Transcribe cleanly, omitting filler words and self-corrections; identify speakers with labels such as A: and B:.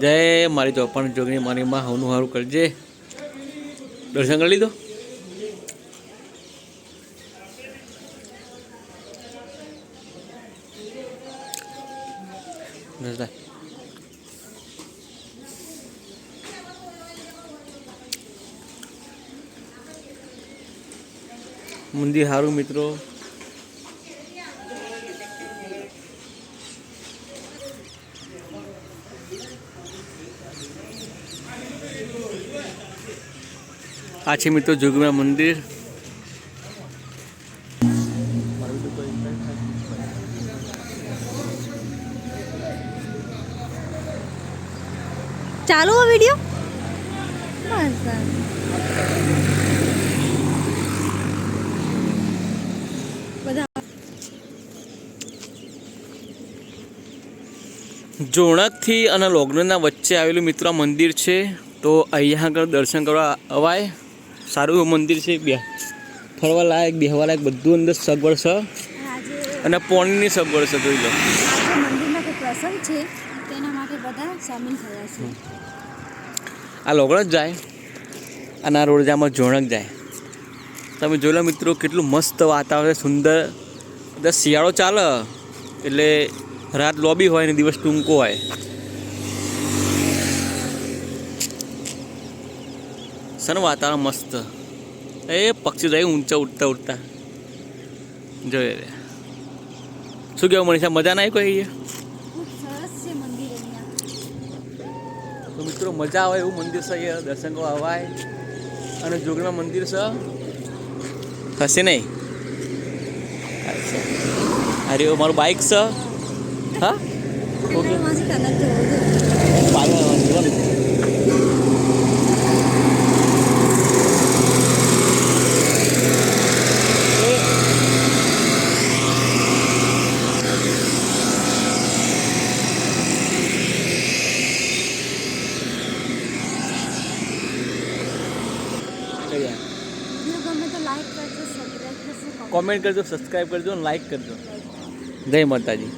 A: જય મારી તો પણ જોગણી મારી માં હવનું હારું કરજે. દર્શન કરી લીધો. મંદિર હારું મિત્રો. આ છે મિત્રો જોગીમા મંદિર.
B: ચાલુ હો વિડિયો.
A: જોણકથી અને લોગનના વચ્ચે આવેલું મિત્રો મંદિર છે. તો અહીંયા આગળ દર્શન કરવા અવાય. સારું એવું મંદિર છે. ફરવા લાયક બેહવા લાયક બધું અંદર સગવડ છે અને પાણીની સગવડ છે. જોઈ લો
B: મંદિરમાં કોઈ પ્રસંગ છે તેના માટે બધા સામેલ થયા છે.
A: આ લોગણ જ જાય અને આ રોડજામાં જોણક જાય. તમે જોઈ લો મિત્રો કેટલું મસ્ત વાતાવરણ સુંદર. બધા શિયાળો ચાલે એટલે રાત લોબી હોય ને દિવસ ટૂંકો હોય. સર વાતાવરણ મસ્ત. એ પક્ષી જાય ઊંચા ઉડતા ઉડતા જોઈએ. શું કહેવું મનીષા, મજા ના આવી કોઈ? તો મિત્રો મજા આવે એવું મંદિર છે. અહીંયા દર્શન કરવા અવાય. અને જોગીમાં મંદિર છે થશે નહીં. અરે મારું બાઇક છે. હા ઓકે કોમેન્ટ કરજો, સબસ્ક્રાઈબ કરજો અને લાઈક કરજો. જય માતાજી.